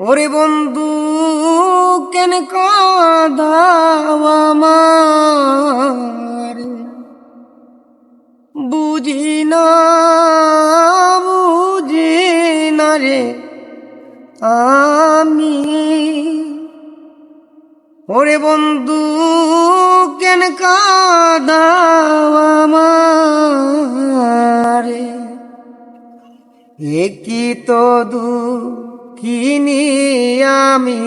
ওরে বন্ধু কেন কাঁদাও আমার, বুঝি না রে আমি। ওরে বন্ধু কেন কাঁদাও আমার, একই তো দুঃখিনী আমি,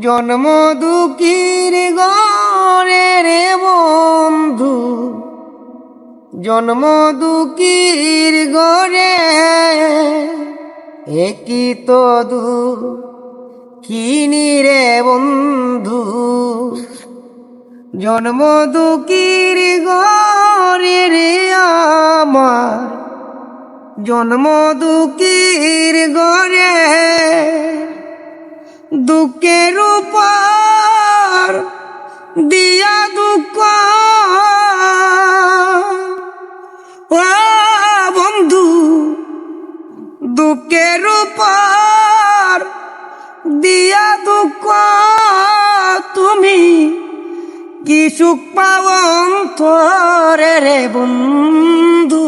জন্ম দুঃখীর ঘরে রে বন্ধু, জন্ম দুঃখীর ঘরে একই তো দুঃখিনী রে বন্ধু, জন্ম দুঃখীর ঘরে রে আমার, জন্ম দুঃখীর ঘরে দুঃখের উপর দিয়া দুঃখ, ও বন্ধু দুঃখের উপর দিয়া দুঃখ, তুমি কি সুখ পাও অন্তরে রে বন্ধু।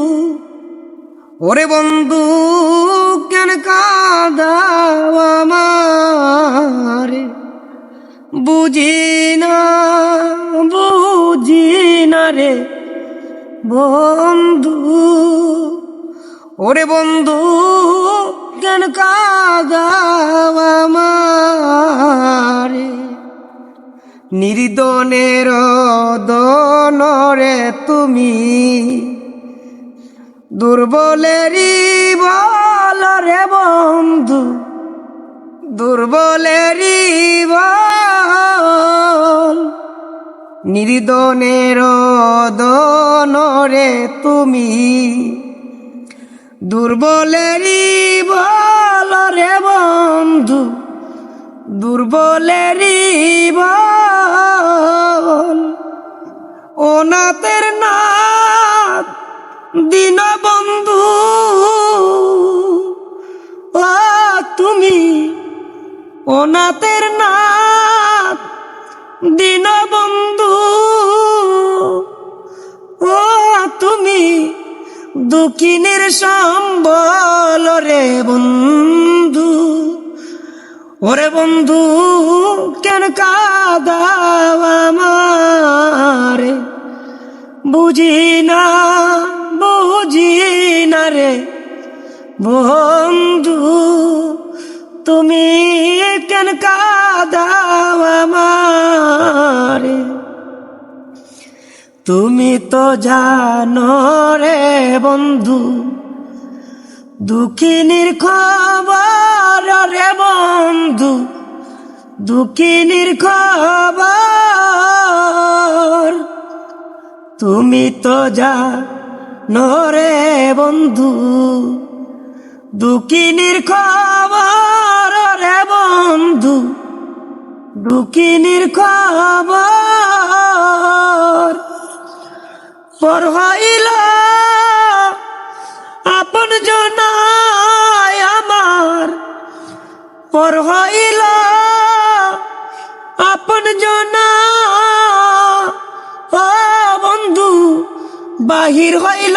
ওরে বন্ধু কেন কাঁদাও আমারে, বুঝি না রে বন্ধু। ওরে বন্ধু কেন কাঁদাও আমারে, নির্দনের দনরে তুমি, দুর্বলেরই বল রে বন্ধু, দুর্বলেরই বল, নির্দনের দনরে তুমি, দুর্বলেরই বল রে বন্ধু, দুর্বলেরই বল। অনাথের নাথ দীনবন্ধু, ও তুমি অনাথের নাথ দীনবন্ধু, ও তুমি দুঃখিনীর সম্বল রে বন্ধু। ওরে বন্ধু কেন কাঁদাও আমারে, বুঝি না রে বন্ধু, তুমি কেন কাঁদাও আমারে। তুমি তো জানো রে বন্ধু দুঃখিনীর খবর রে বন্ধু, দুঃখিনীর খবর। তুমি তো জানো রে বন্ধু দুঃখিনীর খবর রে বন্ধু, দুঃখিনীর খবর। পর হইল আপন জনায় আমার, পর হইল আপন জনা, ও বন্ধু বাহির হইল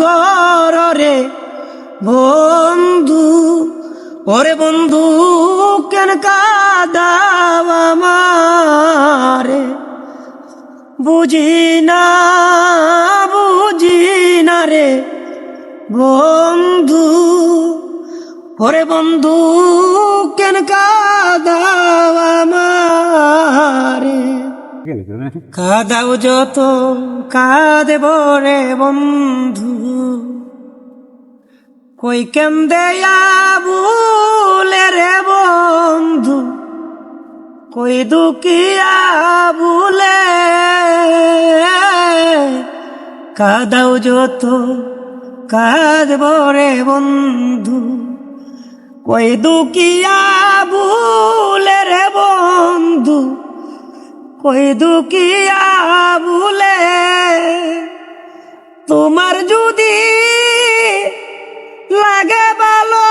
ঘর রে বন্ধু। ওরে বন্ধু কেন কাঁদাও আমারে, বুঝি না রে বন্ধু। ওরে বন্ধু কেন কাঁদাও আমারে, কাঁদাও যত কাঁদেব রে বন্ধু, কই কেন্দে ভুলে রে বন্ধু, কই দুঃখিয়া ভুলে। কাঁদাও যত কাঁদব রে বন্ধু, কই দুঃখিয়া ভুলে রে বন্ধু, কই দুঃখিয়া ভুলে। তোমার যদি লাগে ভালো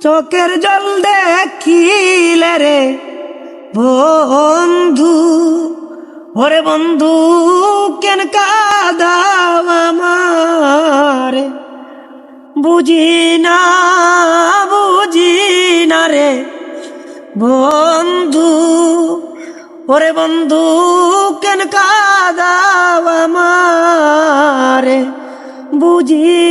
চোখের জল দেখিলে রে বন্ধু, ওরে বন্ধু কেন কাদাও আমারে, বুঝি না রে বন্ধু, ওরে বন্ধু কেন কাদাও আমারে, বুঝি